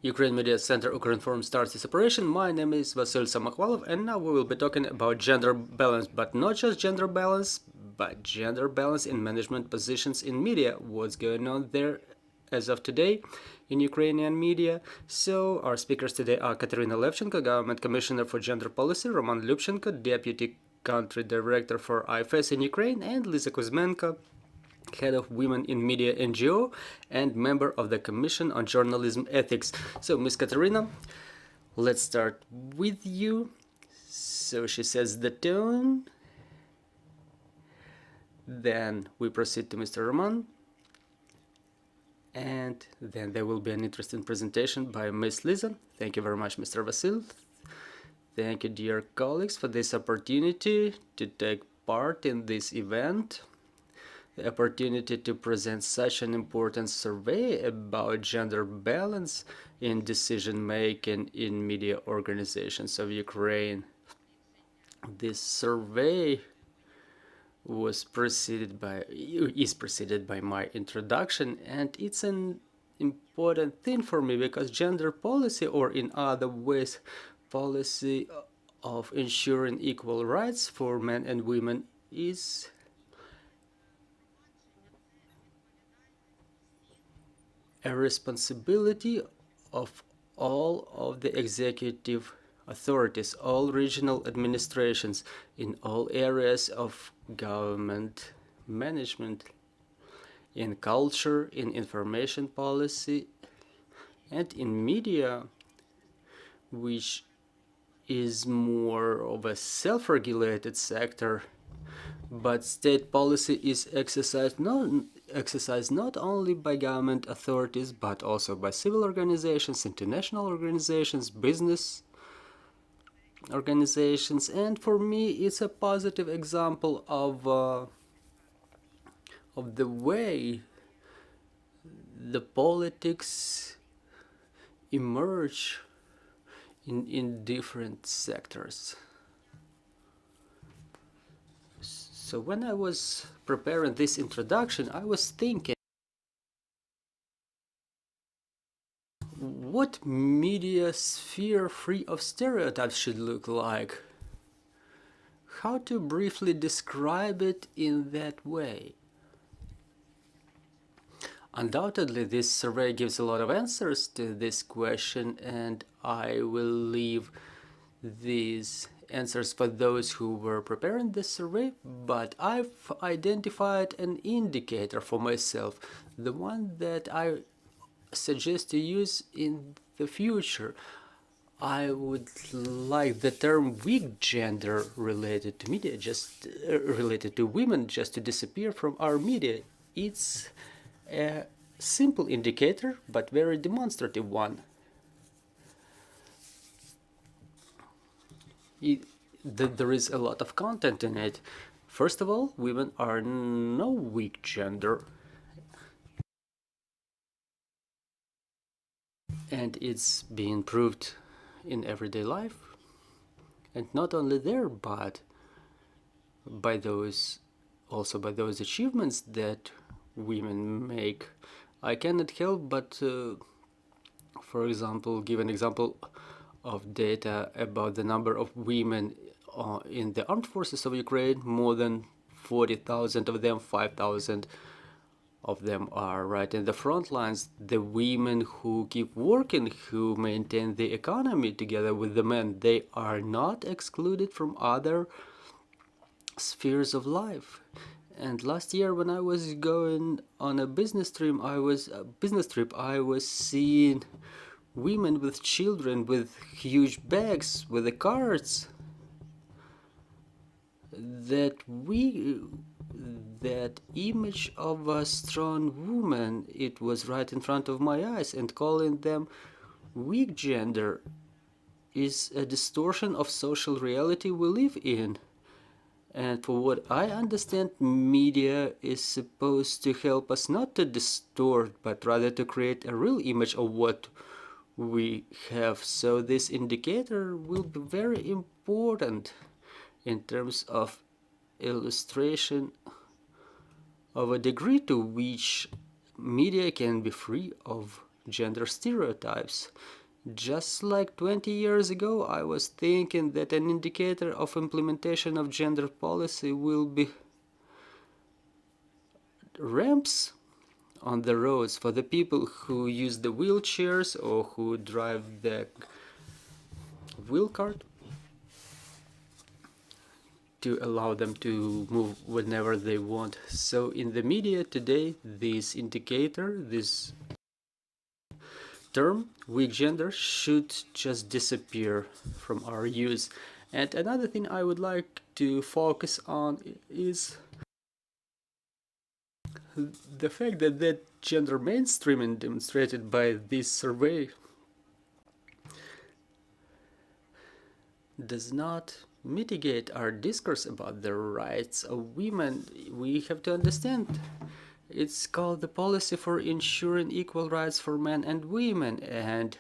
Ukraine Media Center Ukrinform starts its operation. My name is Vasil Samakhvalov, and now we will be talking about gender balance, but not just gender balance, but gender balance in management positions in media. What's going on there as of today in Ukrainian media? So our speakers today are Katerina Levchenko, Government Commissioner for Gender Policy, Roman Lyubchenko, Deputy Country Director for IFES in Ukraine, and Liza Kuzmenko, Head of Women in Media NGO and member of the Commission on Journalism Ethics. So, Ms. Katerina, let's start with you. So she sets the tone. Then we proceed to Mr. Roman. And then there will be an interesting presentation by Ms. Liza. Thank you very much, Mr. Vasil. Thank you, dear colleagues, for this opportunity to take part in this event. The opportunity to present such an important survey about gender balance in decision-making in media organizations of Ukraine. This survey is preceded by my introduction, and it's an important thing for me because gender policy, or in other ways, policy of ensuring equal rights for men and women, is a responsibility of all of the executive authorities, all regional administrations in all areas of government management, in culture, in information policy, and in media, which is more of a self-regulated sector, but state policy is exercised not only by government authorities, but also by civil organizations, international organizations, business organizations, and for me it's a positive example of the way the politics emerge in different sectors. So when I was preparing this introduction, I was thinking what media sphere free of stereotypes should look like. How to briefly describe it in that way. Undoubtedly, this survey gives a lot of answers to this question, and I will leave these answers for those who were preparing this survey, but I've identified an indicator for myself, the one that I suggest to use in the future. I would like the term weak gender related to media, just related to women, just to disappear from our media. It's a simple indicator, but very demonstrative one. There is a lot of content in it. First of all, women are no weak gender. And it's being proved in everyday life. And not only there, but also by those achievements that women make. I cannot help but, for example, give an example of data about the number of women in the armed forces of Ukraine. More than 40,000 of them, 5,000 of them are right in the front lines. The women who keep working, who maintain the economy together with the men, they are not excluded from other spheres of life. And last year, when I was going on a business trip, I was seeing women with children, with huge bags, with the carts. That image of a strong woman, it was right in front of my eyes, and calling them weak gender is a distortion of social reality we live in. And for what I understand, media is supposed to help us not to distort, but rather to create a real image of what we have. So this indicator will be very important in terms of illustration of a degree to which media can be free of gender stereotypes. Just like 20 years ago, I was thinking that an indicator of implementation of gender policy will be ramps on the roads for the people who use the wheelchairs or who drive the wheel cart, to allow them to move whenever they want. So in the media today, this indicator, this term, weak gender, should just disappear from our use. And another thing I would like to focus on is the fact that gender mainstreaming demonstrated by this survey does not mitigate our discourse about the rights of women. We have to understand it's called the policy for ensuring equal rights for men and women, and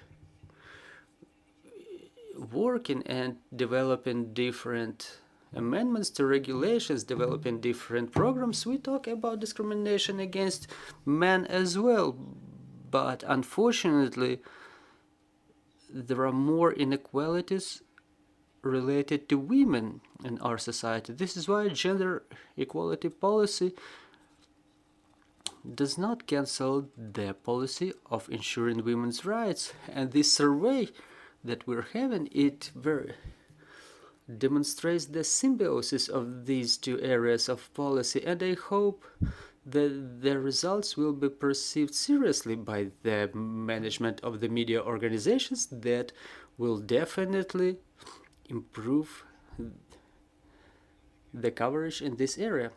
working and developing different amendments to regulations, developing different programs, we talk about discrimination against men as well. But unfortunately, there are more inequalities related to women in our society. This is why gender equality policy does not cancel the policy of ensuring women's rights. And this survey that we're having, it very demonstrates the symbiosis of these two areas of policy, and I hope that the results will be perceived seriously by the management of the media organizations that will definitely improve the coverage in this area.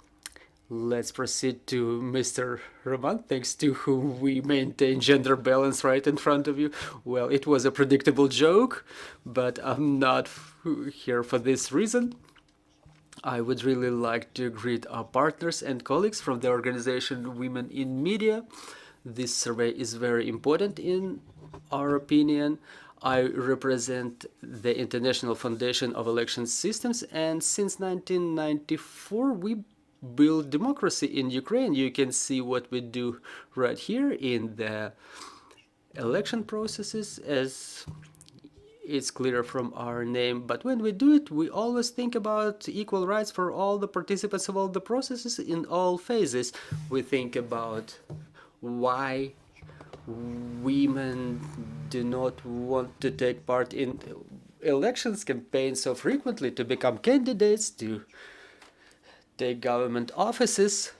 Let's proceed to Mr. Roman, thanks to whom we maintain gender balance right in front of you. Well, it was a predictable joke, but I'm not here for this reason. I would really like to greet our partners and colleagues from the organization Women in Media. This survey is very important in our opinion. I represent the International Foundation of Election Systems, and since 1994 we build democracy in Ukraine. You can see what we do right here in the election processes, as it's clear from our name. But when we do it, we always think about equal rights for all the participants of all the processes in all phases. We think about why women do not want to take part in elections campaigns so frequently, to become candidates, to take government offices,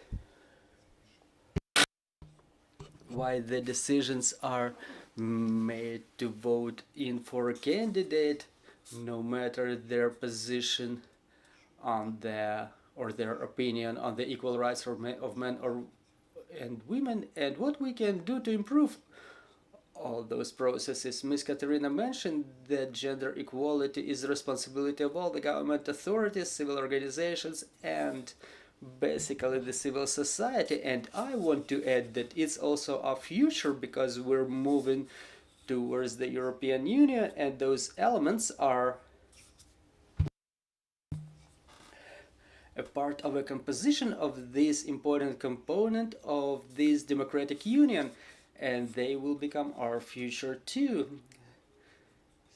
why the decisions are made to vote in for a candidate no matter their position on the or their opinion on the equal rights of men and women, and what we can do to improve all those processes. Ms. Katerina mentioned that gender equality is the responsibility of all the government authorities, civil organizations, and basically the civil society. And I want to add that it's also our future, because we're moving towards the European Union, and those elements are a part of a composition of this important component of this democratic union, and they will become our future too.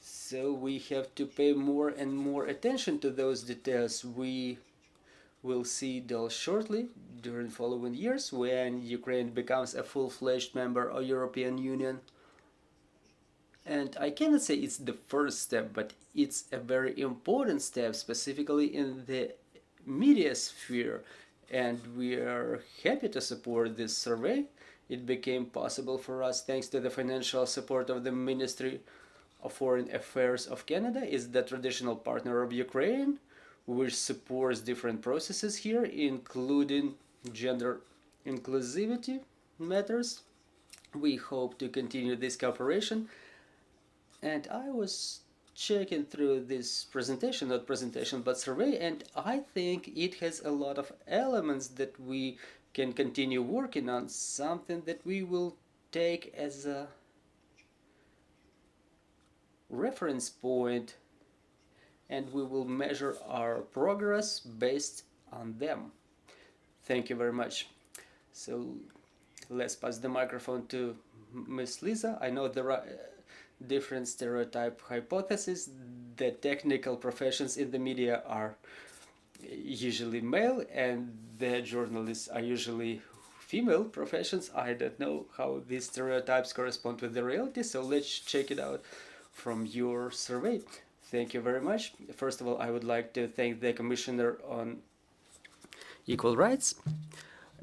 So we have to pay more and more attention to those details. We will see those shortly during following years when Ukraine becomes a full-fledged member of European Union. And I cannot say it's the first step, but it's a very important step, specifically in the media sphere, and we are happy to support this survey. It became possible for us thanks to the financial support of the Ministry of Foreign Affairs of Canada. Is the traditional partner of Ukraine, which supports different processes here, including gender inclusivity matters. We hope to continue this cooperation. And I was checking through this presentation, not presentation, but survey, and I think it has a lot of elements that we can continue working on, something that we will take as a reference point, and we will measure our progress based on them. Thank you very much. So let's pass the microphone to Miss Liza. I know there are different stereotype hypotheses that technical professions in the media are usually male and the journalists are usually female professions. I don't know how these stereotypes correspond with the reality, so let's check it out from your survey. Thank you very much. First of all, I would like to thank the Commissioner on Equal Rights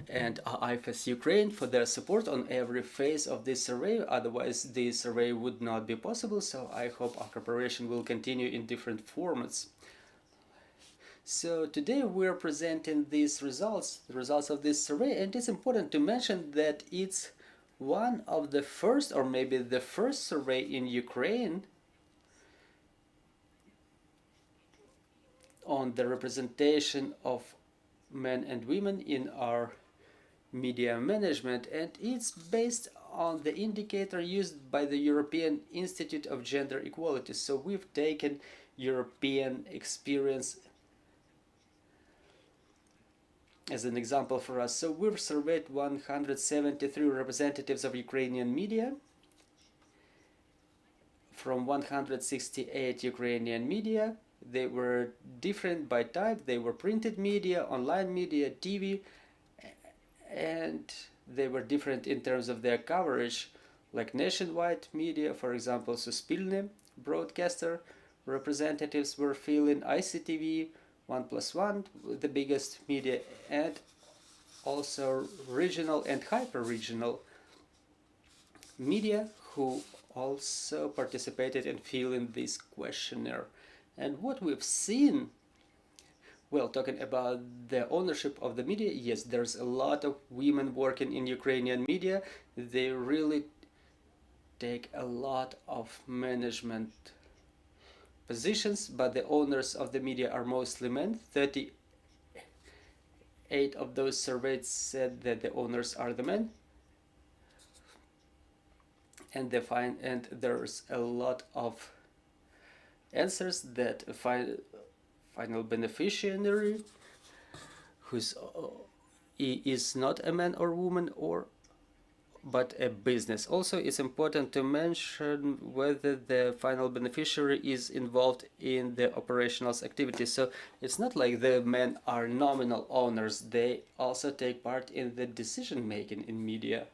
and IFES Ukraine for their support on every phase of this survey. Otherwise, this survey would not be possible, so I hope our cooperation will continue in different formats. So today we're presenting these results, the results of this survey, and it's important to mention that it's one of the first, or maybe the first survey in Ukraine on the representation of men and women in our media management, and it's based on the indicator used by the European Institute of Gender Equality. So we've taken European experience as an example for us. So we've surveyed 173 representatives of Ukrainian media from 168 Ukrainian media. They were different by type. They were printed media, online media, TV, and they were different in terms of their coverage, like nationwide media, for example, Suspilne broadcaster representatives were filling ICTV, 1+1, the biggest media, and also regional and hyper-regional media who also participated in filling this questionnaire. And what we've seen, well, talking about the ownership of the media, yes, there's a lot of women working in Ukrainian media. They really take a lot of management positions, but the owners of the media are mostly men. 38 of those surveyed said that the owners are the men. And there's a lot of answers that final beneficiary is not a man or woman but a business. Also, it's important to mention whether the final beneficiary is involved in the operational activities. So it's not like the men are nominal owners, they also take part in the decision making in media.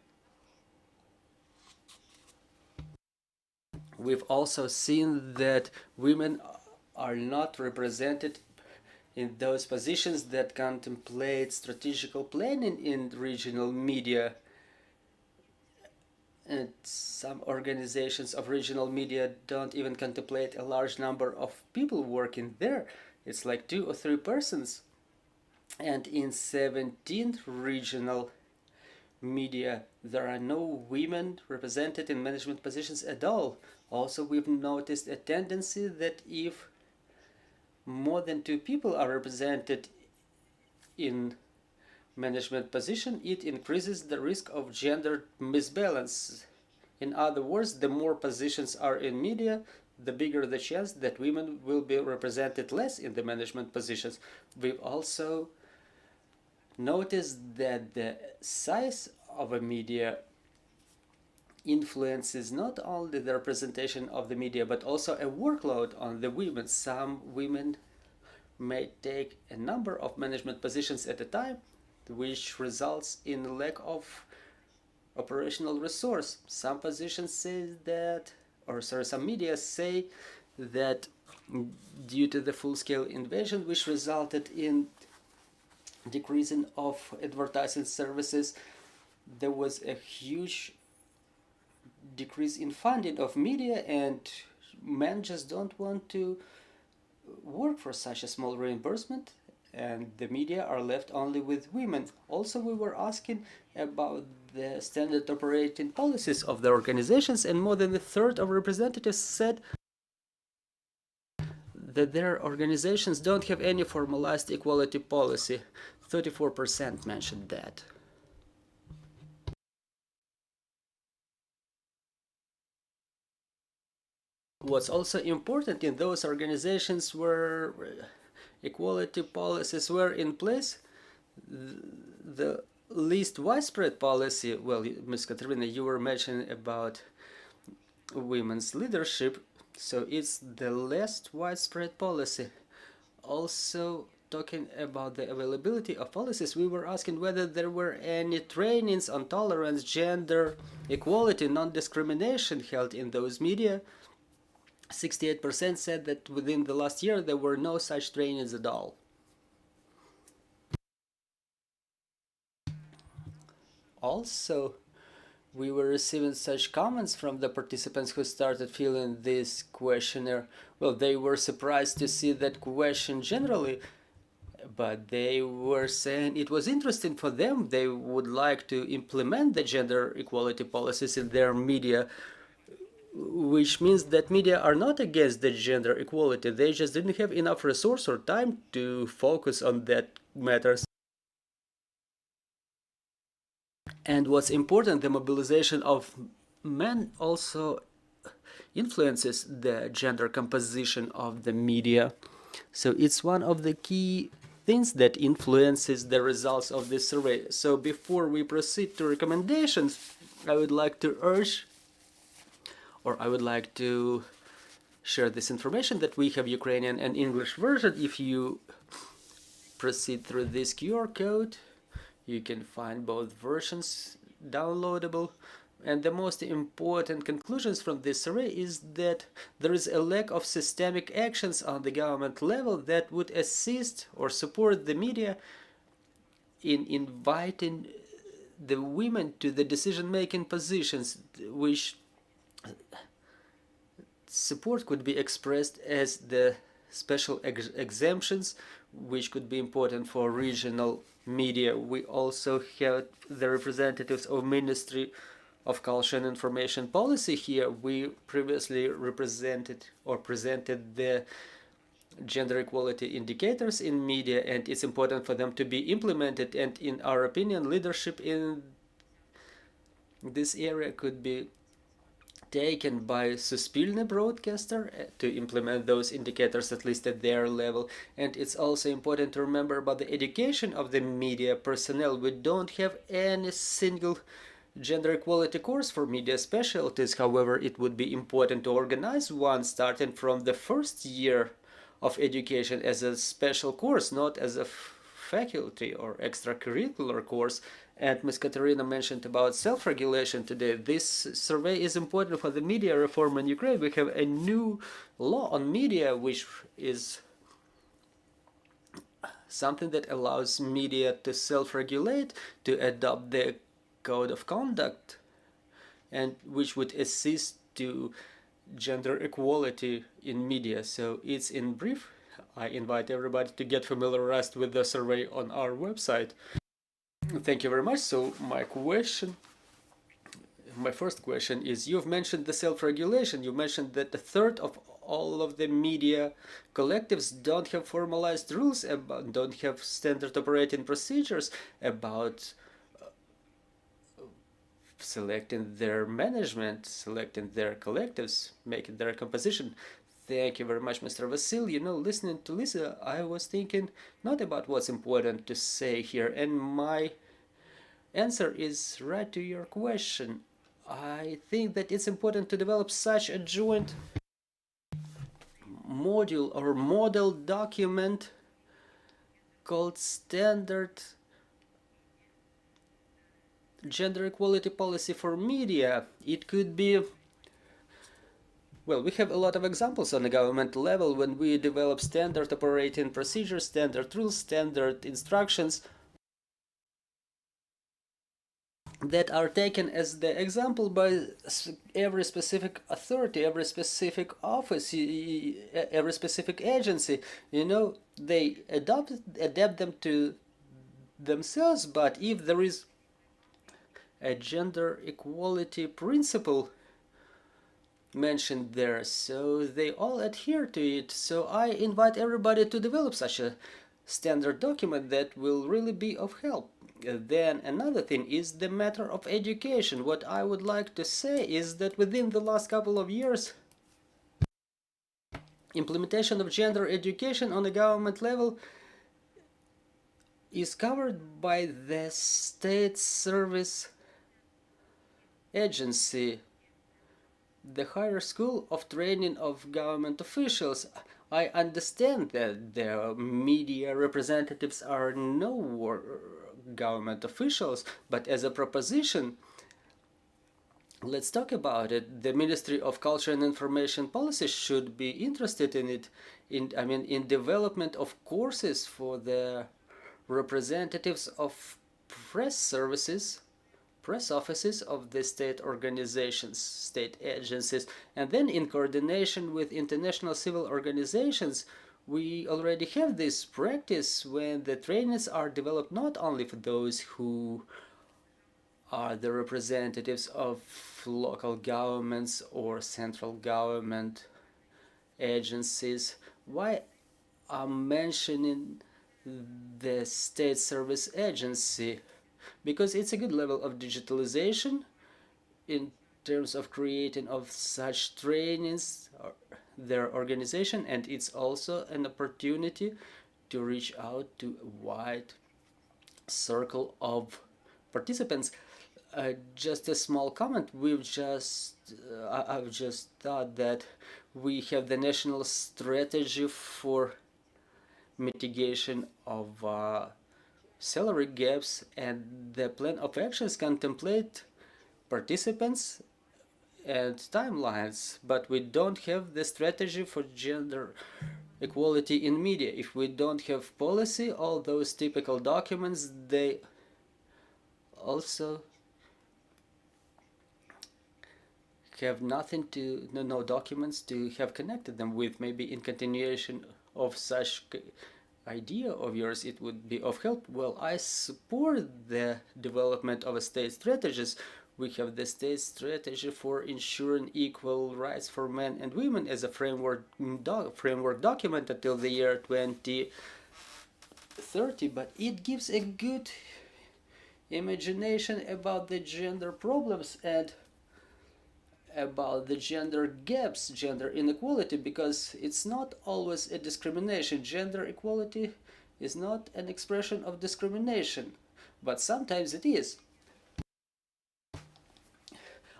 We've also seen that women are not represented in those positions that contemplate strategical planning in regional media. And some organizations of regional media don't even contemplate a large number of people working there. It's like 2 or 3 persons. And in 17 regional media, there are no women represented in management positions at all. Also, we've noticed a tendency that if more than 2 people are represented in management position, it increases the risk of gender misbalance. In other words, the more positions are in media, the bigger the chance that women will be represented less in the management positions. We've also noticed that the size of a media influences not only the representation of the media, but also a workload on the women. Some women may take a number of management positions at a time, which results in a lack of operational resource. Some positions say that, some media say that due to the full-scale invasion, which resulted in decreasing of advertising services, there was a huge decrease in funding of media, and men just don't want to work for such a small reimbursement, and the media are left only with women. Also, we were asking about the standard operating policies of the organizations, and more than a third of representatives said that their organizations don't have any formalized equality policy. 34% mentioned that. What's also important in those organizations where equality policies were in place, the least widespread policy, well, Ms. Katerina, you were mentioning about women's leadership, so it's the least widespread policy. Also, talking about the availability of policies, we were asking whether there were any trainings on tolerance, gender equality, non-discrimination held in those media. 68% said that within the last year there were no such trainings at all. Also, we were receiving such comments from the participants who started filling this questionnaire. Well, they were surprised to see that question generally, but they were saying it was interesting for them. They would like to implement the gender equality policies in their media, which means that media are not against the gender equality. They just didn't have enough resource or time to focus on that matters. And what's important, the mobilization of men also influences the gender composition of the media. So it's one of the key things that influences the results of this survey. So before we proceed to recommendations, I would like to urge, or I would like to share this information that we have Ukrainian and English version. If you proceed through this QR code, you can find both versions downloadable. And the most important conclusions from this survey is that there is a lack of systemic actions on the government level that would assist or support the media in inviting the women to the decision-making positions, which support could be expressed as the special exemptions, which could be important for regional media. We also have the representatives of Ministry of Culture and Information Policy here. We previously represented or presented the gender equality indicators in media, and it's important for them to be implemented. And in our opinion, leadership in this area could be taken by Suspilne broadcaster to implement those indicators, at least at their level. And it's also important to remember about the education of the media personnel. We don't have any single gender equality course for media specialties. However, it would be important to organize one starting from the first year of education as a special course, not as a faculty or extracurricular course. And Ms. Katerina mentioned about self-regulation today. This survey is important for the media reform in Ukraine. We have a new law on media, which is something that allows media to self-regulate, to adopt the code of conduct, and which would assist to gender equality in media. So it's in brief. I invite everybody to get familiarized with the survey on our website. Thank you very much. So my first question is, you've mentioned the self-regulation. You mentioned that a third of all of the media collectives don't have formalized rules, don't have standard operating procedures about selecting their management, selecting their collectives, making their composition. Thank you very much, Mr. Vasil. You know, listening to Liza, I was thinking not about what's important to say here, and my answer is right to your question. I think that it's important to develop such a joint module or model document called Standard Gender Equality Policy for Media. It could be, well, we have a lot of examples on the government level when we develop standard operating procedures, standard rules, standard instructions that are taken as the example by every specific authority, every specific office, every specific agency. You know, they adapt them to themselves, but if there is a gender equality principle mentioned there, so they all adhere to it. So I invite everybody to develop such a standard document that will really be of help. Then another thing is the matter of education. What I would like to say is that within the last couple of years, implementation of gender education on the government level is covered by the state service agency, the higher school of training of government officials. I understand that the media representatives are no government officials, but as a proposition, let's talk about it. The Ministry of Culture and Information Policy should be interested in it, in development of courses for the representatives of press services, press offices of the state organizations, state agencies, and then in coordination with international civil organizations, we already have this practice when the trainings are developed not only for those who are the representatives of local governments or central government agencies. Why I'm mentioning the State Service Agency? Because it's a good level of digitalization in terms of creating of such trainings, their organization, and it's also an opportunity to reach out to a wide circle of participants. Just a small comment. I've just thought that we have the national strategy for mitigation of salary gaps, and the plan of actions contemplate participants and timelines, but we don't have the strategy for gender equality in media. If we don't have policy, all those typical documents, they also have nothing to, no documents to have connected them with. Maybe in continuation of such idea of yours, it would be of help. Well, I support the development of a state strategies. We have the state strategy for ensuring equal rights for men and women as a framework document until the year 2030, but it gives a good imagination about the gender problems and about the gender gaps, gender inequality, because it's not always a discrimination. Gender equality is not an expression of discrimination, but sometimes it is.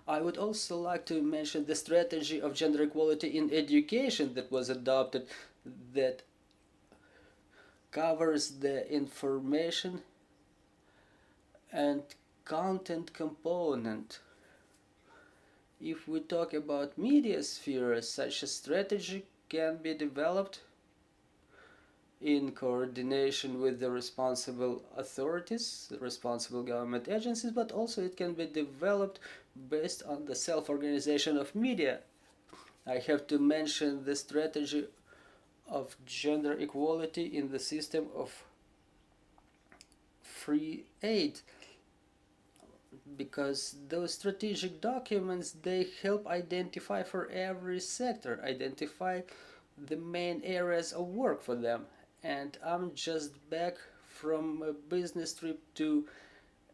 I would also like to mention the strategy of gender equality in education that was adopted, that covers the information and content component. If we talk about media sphere, such a strategy can be developed in coordination with the responsible authorities, the responsible government agencies, but also it can be developed based on the self-organization of media. I have to mention the strategy of gender equality in the system of free aid, because those strategic documents, they help identify for every sector, identify the main areas of work for them. And I'm just back from a business trip to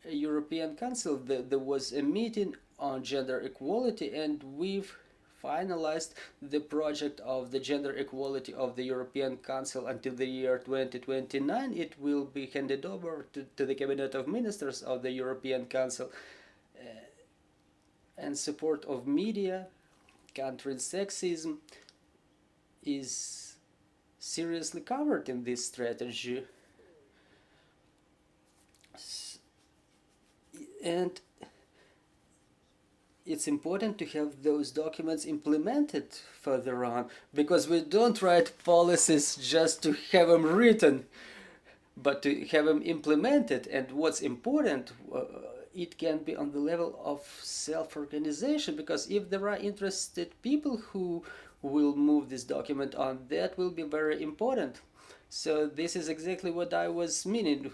a European Council. There was a meeting on gender equality, and we've finalized the project of the gender equality of the European Council until the year 2029. It will be handed over to the Cabinet of Ministers of the European Council. And support of media, countering sexism, is seriously covered in this strategy. And it's important to have those documents implemented further on, because we don't write policies just to have them written, but to have them implemented. And what's important, it can be on the level of self-organization, because if there are interested people who will move this document on, that will be very important. So this is exactly what I was meaning.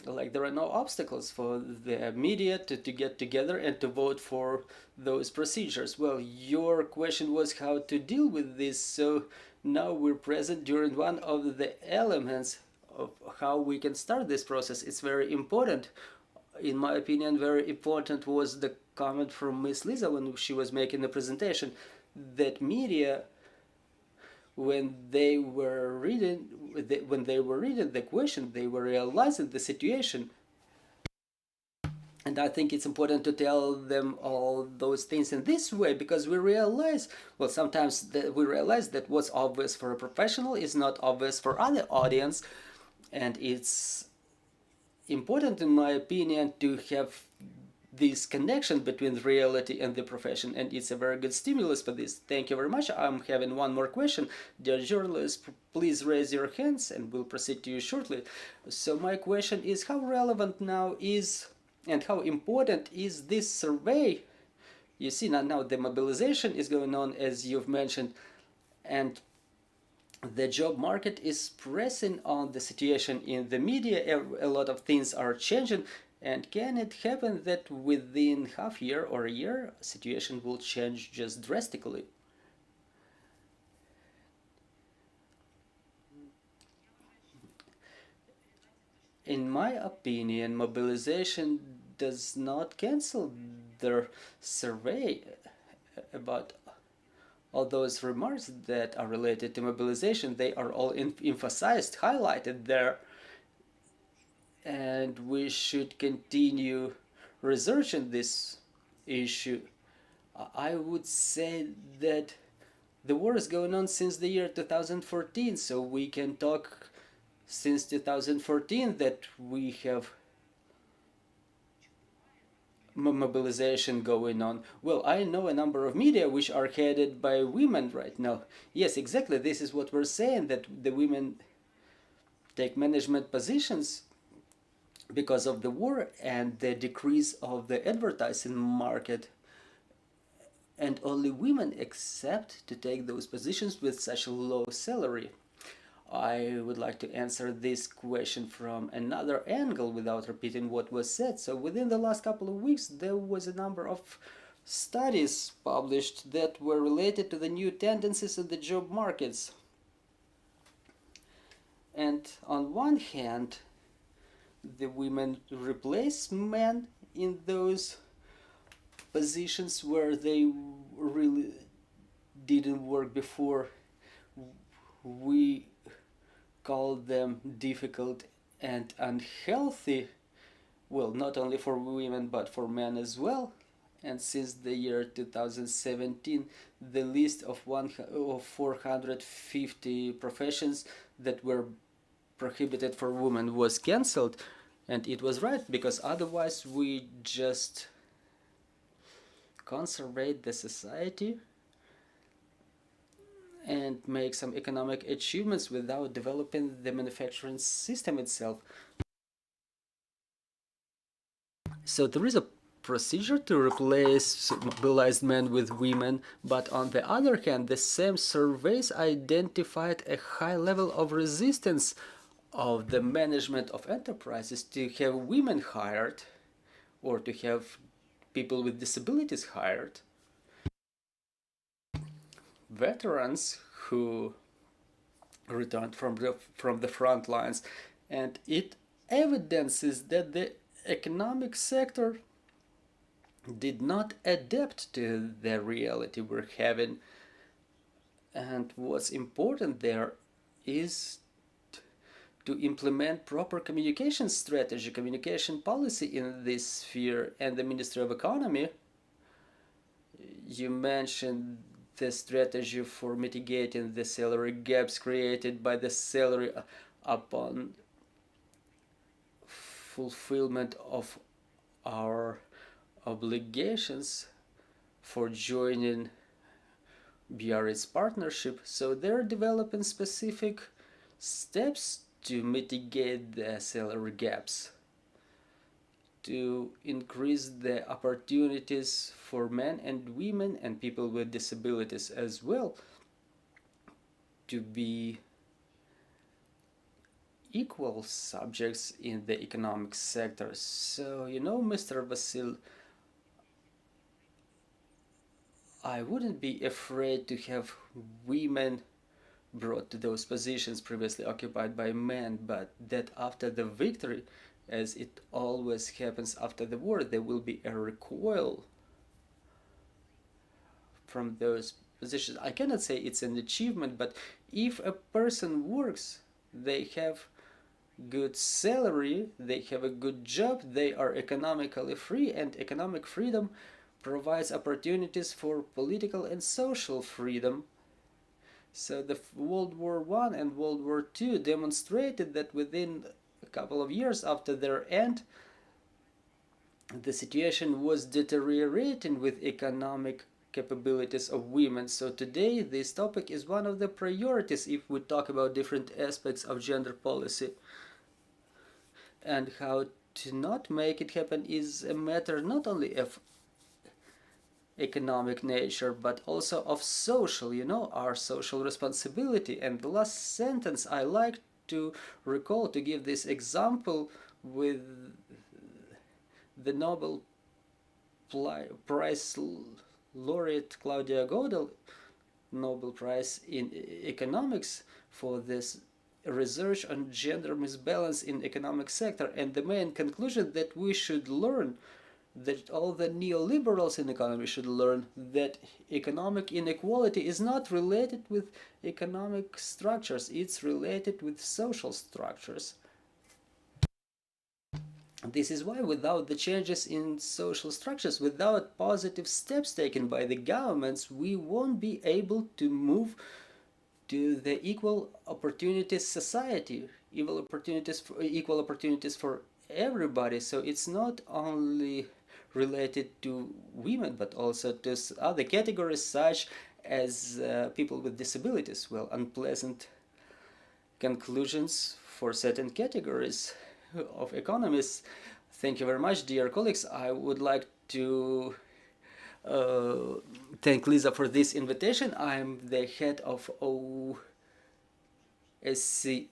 Like, there are no obstacles for the media to get together and to vote for those procedures. Well, your question was how to deal with this, so now we're present during one of the elements of how we can start this process. It's very important. In my opinion, very important was the comment from Miss Liza when she was making the presentation, that media when they were reading the question, they were realizing the situation. And I think it's important to tell them all those things in this way, because we realize, well, sometimes we realize that what's obvious for a professional is not obvious for other audience. And it's important, in my opinion, to have this connection between reality and the profession, and it's a very good stimulus for this. Thank you very much. I'm having one more question. Dear journalists, please raise your hands and we'll proceed to you shortly. So my question is, how relevant now is and how important is this survey? You see, now the mobilization is going on, as you've mentioned, and the job market is pressing on the situation in the media. A lot of things are changing, and can it happen that within half year or a year, situation will change just drastically? In my opinion, mobilization does not cancel their survey. About all those remarks that are related to mobilization, they are all emphasized, highlighted there. And we should continue researching this issue. I would say that the war is going on since the year 2014, so we can talk since 2014 that we have mobilization going on. Well, I know a number of media which are headed by women right now. Yes, exactly, this is what we're saying, that the women take management positions because of the war and the decrease of the advertising market. And only women accept to take those positions with such a low salary. I would like to answer this question from another angle without repeating what was said. So within the last couple of weeks, there was a number of studies published that were related to the new tendencies in the job markets. And on one hand, the women replace men in those positions where they really didn't work before. We call them difficult and unhealthy, well, not only for women but for men as well. And since the year 2017, the list of 450 professions that were prohibited for women was cancelled. And it was right, because otherwise we just conservate the society and make some economic achievements without developing the manufacturing system itself. So there is a procedure to replace mobilized men with women, but on the other hand, the same surveys identified a high level of resistance of the management of enterprises to have women hired or to have people with disabilities hired. Veterans who returned from the front lines, and it evidences that the economic sector did not adapt to the reality we're having. And what's important there is to implement proper communication strategy, communication policy in this sphere. And the Ministry of Economy, you mentioned the strategy for mitigating the salary gaps created by the salary upon fulfillment of our obligations for joining Biarritz partnership. So they're developing specific steps to mitigate the salary gaps, to increase the opportunities for men and women and people with disabilities as well to be equal subjects in the economic sector. So, you know, Mr. Vasil, I wouldn't be afraid to have women brought to those positions previously occupied by men, but that after the victory, as it always happens after the war, there will be a recoil from those positions. I cannot say it's an achievement, but if a person works, they have good salary, they have a good job, they are economically free, and economic freedom provides opportunities for political and social freedom. So the World War I and World War II demonstrated that within a couple of years after their end, the situation was deteriorating with economic capabilities of women. So today this topic is one of the priorities if we talk about different aspects of gender policy. And how to not make it happen is a matter not only of economic nature, but also of social, you know, our social responsibility. And the last sentence I like to recall, to give this example with the Nobel Prize laureate Claudia Godel, Nobel Prize in Economics, for this research on gender misbalance in economic sector. And the main conclusion that we should learn, that all the neoliberals in economy should learn, that economic inequality is not related with economic structures, it's related with social structures. This is why without the changes in social structures, without positive steps taken by the governments, we won't be able to move to the equal opportunities society, equal opportunities for everybody. So it's not only related to women, but also to other categories such as people with disabilities. Well, unpleasant conclusions for certain categories of economists. Thank you very much, dear colleagues. I would like to thank Liza for this invitation. I'm the head of OSCE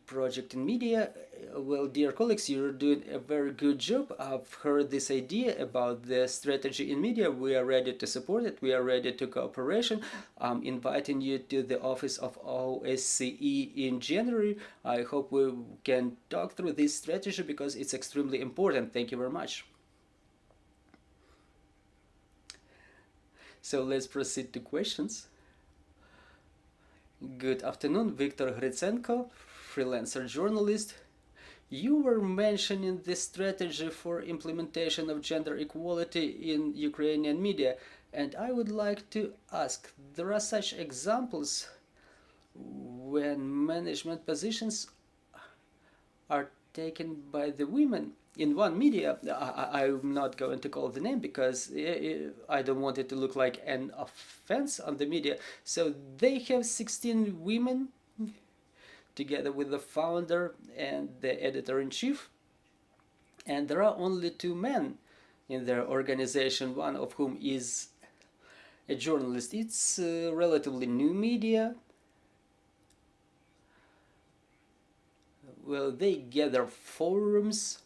project in media. Well, dear colleagues, you're doing a very good job. I've heard this idea about the strategy in media. We are ready to support it. We are ready to cooperation. I'm inviting you to the office of OSCE in January. I hope we can talk through this strategy because it's extremely important. Thank you very much. So let's proceed to questions. Good afternoon, Viktor Gritsenko, freelancer journalist. You were mentioning the strategy for implementation of gender equality in Ukrainian media, and I would like to ask, there are such examples when management positions are taken by the women in one media. I'm not going to call the name because I don't want it to look like an offense on the media. So they have 16 women together with the founder and the editor-in-chief, and there are only 2 men in their organization, one of whom is a journalist. It's relatively new media. Well, they gather forums,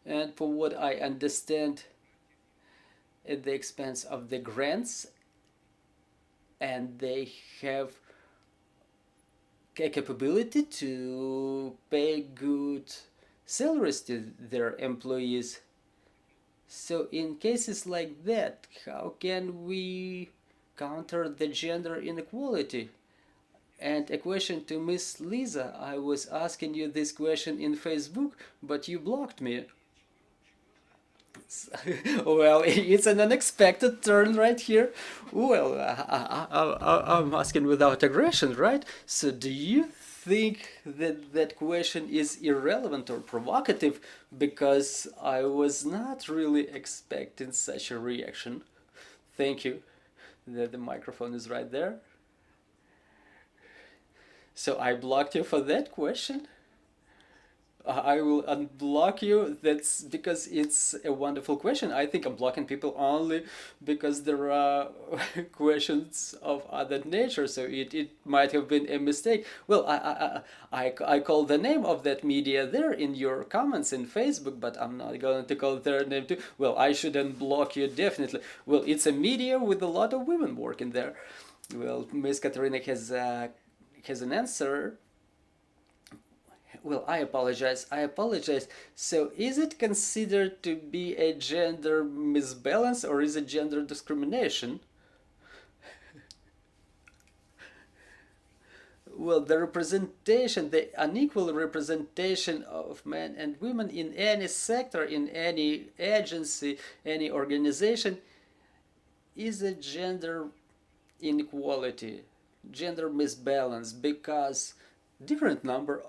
and for what I understand, at the expense of the grants, and they have a capability to pay good salaries to their employees. So in cases like that, how can we counter the gender inequality? And a question to Miss Liza. I was asking you this question in Facebook, but you blocked me. Well, it's an unexpected turn right here. Well, I'm asking without aggression, right? So do you think that that question is irrelevant or provocative? Because I was not really expecting such a reaction. Thank you. The microphone is right there. So I blocked you for that question. I will unblock you. That's because it's a wonderful question. I think I'm blocking people only because there are questions of other nature, so it might have been a mistake. Well, I call the name of that media there in your comments in Facebook, but I'm not going to call their name too. Well, I shouldn't block you, definitely. Well, it's a media with a lot of women working there. Well, Miss Katerina has an answer. Well, I apologize. So is it considered to be a gender misbalance or is it gender discrimination? well, the representation, the unequal representation of men and women in any sector, in any agency, any organization, is a gender inequality, gender misbalance, because different number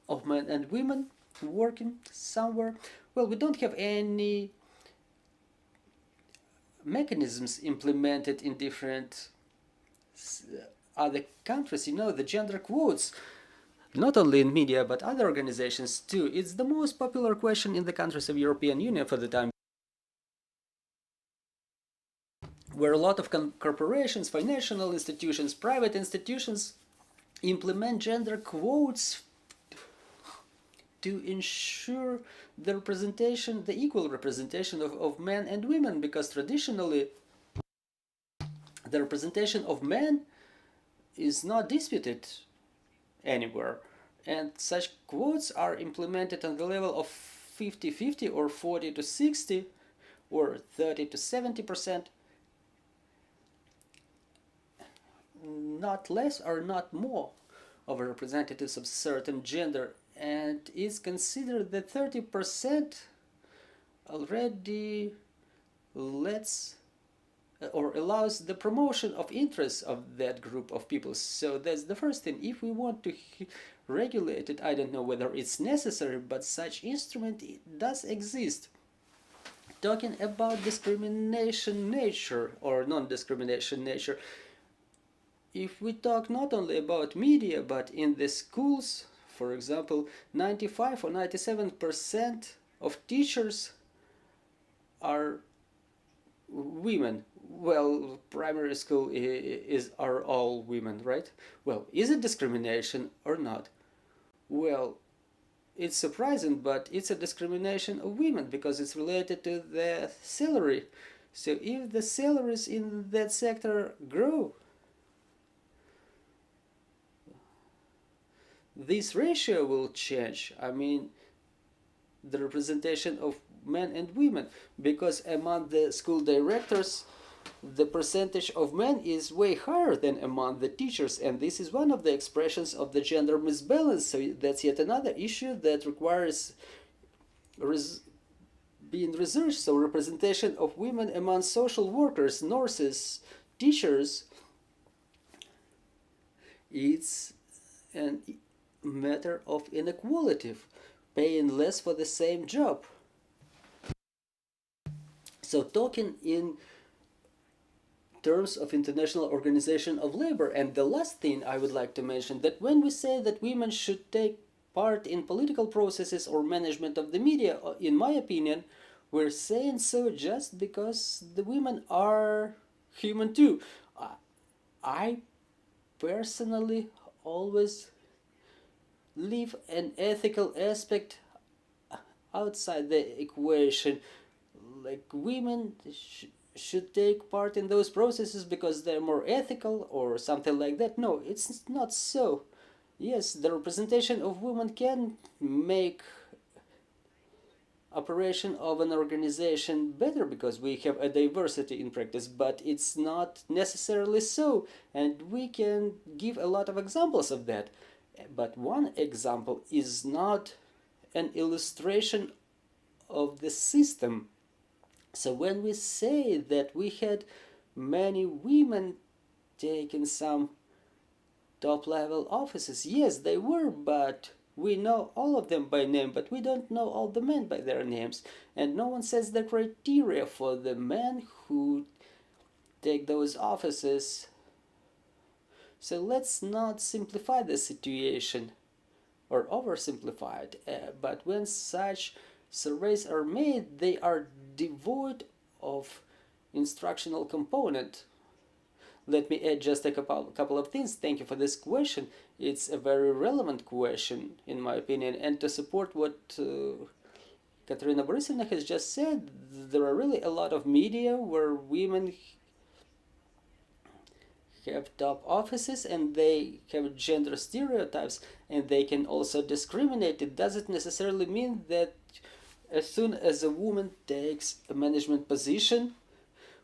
of men and women working somewhere. Well, we don't have any mechanisms implemented in different other countries. You know, the gender quotes, not only in media but other organizations too. It's the most popular question in the countries of European Union for the time, where a lot of corporations, financial institutions, private institutions implement gender quotes to ensure the representation, the equal representation of men and women, because traditionally the representation of men is not disputed anywhere, and such quotes are implemented on the level of 50-50 or 40-60 or 30-70%, not less or not more of representatives of certain gender. And it's considered that 30% already lets or allows the promotion of interests of that group of people. So that's the first thing. If we want to regulate it, I don't know whether it's necessary, but such instrument does exist. Talking about discrimination nature or non-discrimination nature, if we talk not only about media but in the schools, for example, 95 or 97% of teachers are women. Well, primary school are all women, right? Well, is it discrimination or not? Well, it's surprising, but it's a discrimination of women because it's related to the salary. So if the salaries in that sector grow, this ratio will change. I mean, the representation of men and women, because among the school directors the percentage of men is way higher than among the teachers, and this is one of the expressions of the gender misbalance. So that's yet another issue that requires being researched. So representation of women among social workers, nurses, teachers, it's an matter of inequality, paying less for the same job. So talking in terms of International Organization of Labor, and the last thing I would like to mention, that when we say that women should take part in political processes or management of the media, in my opinion, we're saying so just because the women are human too. I personally always leave an ethical aspect outside the equation. Like, women should take part in those processes because they're more ethical or something like that. No, it's not so. Yes, the representation of women can make operation of an organization better because we have a diversity in practice, but it's not necessarily so, and we can give a lot of examples of that. But one example is not an illustration of the system. So when we say that we had many women taking some top-level offices, yes, they were, but we know all of them by name, but we don't know all the men by their names. And no one sets the criteria for the men who take those offices. So let's not simplify the situation or oversimplify it. But when such surveys are made, they are devoid of instructional component. Let me add just a couple of things. Thank you for this question. It's a very relevant question, in my opinion. And to support what Katerina Borisovna has just said, there are really a lot of media where women have top offices and they have gender stereotypes and they can also discriminate. It doesn't necessarily mean that as soon as a woman takes a management position,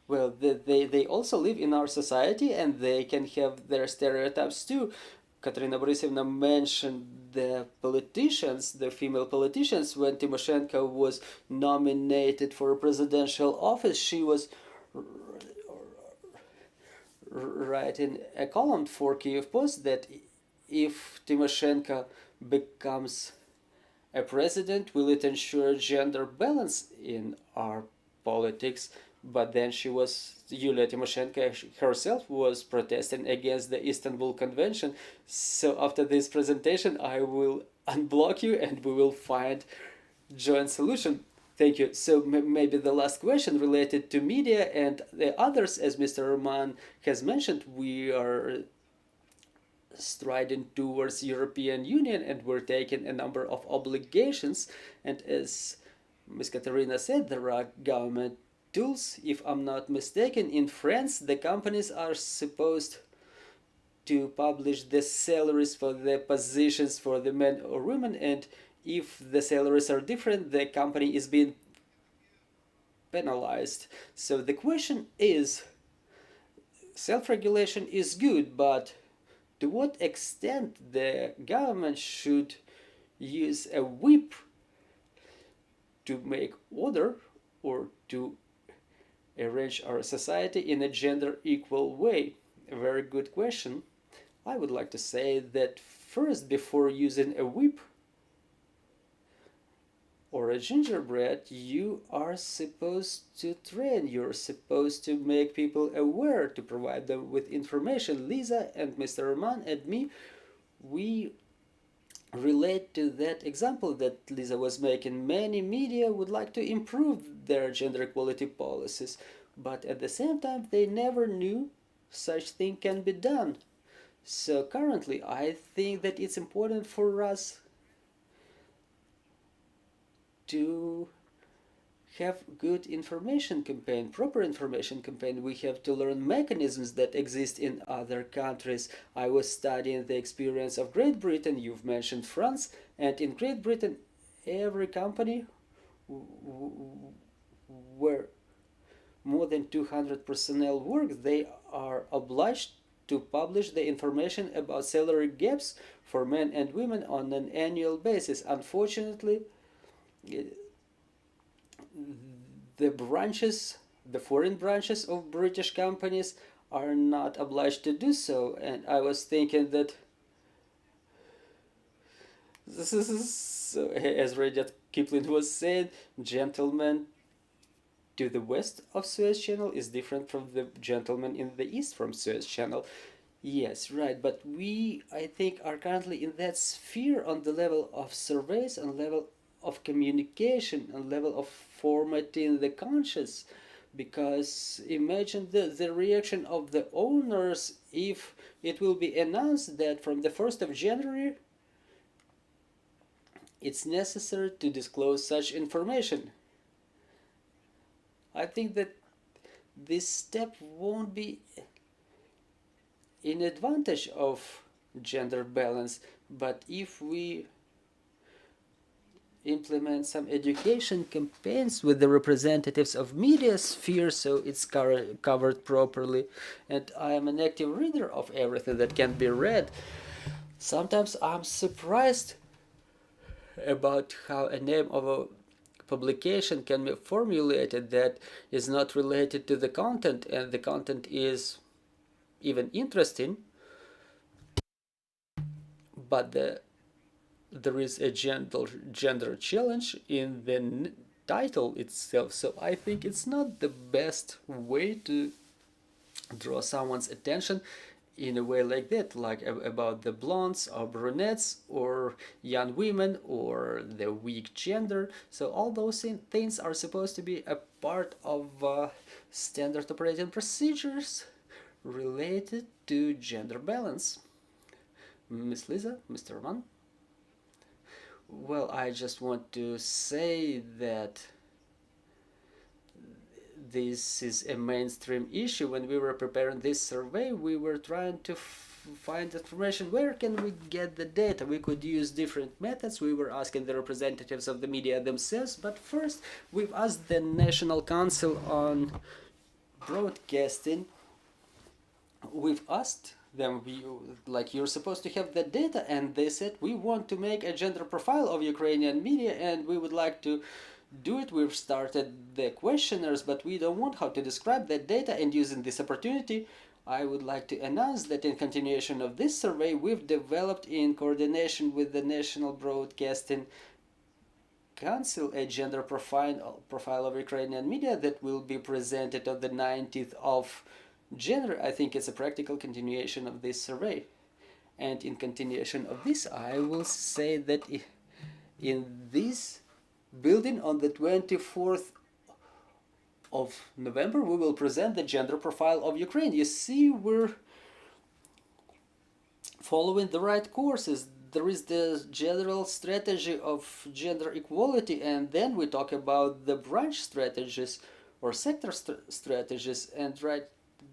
well, they also live in our society and they can have their stereotypes too. Katerina Borisovna mentioned the politicians, the female politicians. When Tymoshenko was nominated for a presidential office, she was writing a column for Kyiv Post that if Tymoshenko becomes a president, will it ensure gender balance in our politics? But then Yulia Tymoshenko herself was protesting against the Istanbul Convention. So after this presentation, I will unblock you and we will find joint solution. Thank you. So maybe the last question related to media and the others, as Mr. Roman has mentioned, we are striding towards European Union and we're taking a number of obligations. And as Ms. Katerina said, there are government tools. If I'm not mistaken, in France, the companies are supposed to publish the salaries for the positions for the men or women, and if the salaries are different, the company is being penalized. So the question is, self-regulation is good, but to what extent the government should use a whip to make order or to arrange our society in a gender equal way? A very good question. I would like to say that first, before using a whip or a gingerbread, you are supposed to train, you're supposed to make people aware, to provide them with information. Liza and Mr. Roman and me, we relate to that example that Liza was making. Many media would like to improve their gender equality policies, but at the same time they never knew such thing can be done. So currently I think that it's important for us to have good information campaign, proper information campaign. We have to learn mechanisms that exist in other countries. I was studying the experience of Great Britain, you've mentioned France, and in Great Britain every company where more than 200 personnel work, they are obliged to publish the information about salary gaps for men and women on an annual basis. Unfortunately, the foreign branches of British companies are not obliged to do so. And I was thinking that this is, so, as Rudyard Kipling was saying, gentlemen to the west of Suez Channel is different from the gentleman in the east from Suez Channel. Yes, right, but we, I think, are currently in that sphere on the level of surveys, on level of communication, on level of formatting the conscious. Because imagine the reaction of the owners if it will be announced that from the 1st of January it's necessary to disclose such information. I think that this step won't be in advantage of gender balance, but if we implement some education campaigns with the representatives of media sphere so it's covered properly, and I am an active reader of everything that can be read, sometimes I'm surprised about how a name of a publication can be formulated that is not related to the content, and the content is even interesting, but there is a gender challenge in the title itself. So I think it's not the best way to draw someone's attention in a way like that, like about the blondes or brunettes or young women or the weak gender. So all those things are supposed to be a part of standard operating procedures related to gender balance. Miss Liza, Mr. Roman? Well, I just want to say that this is a mainstream issue. When we were preparing this survey, we were trying to find information. Where can we get the data? We could use different methods. We were asking the representatives of the media themselves, but first we've asked the National Council on broadcasting, we've asked them, like, you're supposed to have the data, and they said, we want to make a gender profile of Ukrainian media and we would like to do it. We've started the questionnaires, but we don't want how to describe that data. And using this opportunity, I would like to announce that in continuation of this survey, we've developed, in coordination with the National Broadcasting Council, a gender profile of Ukrainian media that will be presented on the 19th of January. I think it's a practical continuation of this survey. And in continuation of this, I will say that in this building on the 24th of November, we will present the gender profile of Ukraine. You see, we're following the right courses. There is the general strategy of gender equality, and then we talk about the branch strategies or sector strategies, and right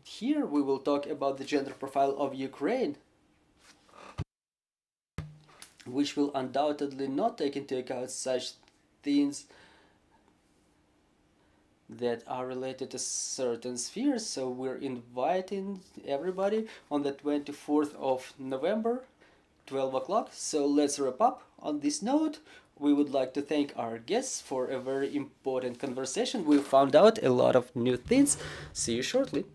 here we will talk about the gender profile of Ukraine, which will undoubtedly not take into account such things that are related to certain spheres. So we're inviting everybody on the 24th of November, 12 o'clock. So let's wrap up on this note. We would like to thank our guests for a very important conversation. We found out a lot of new things. See you shortly.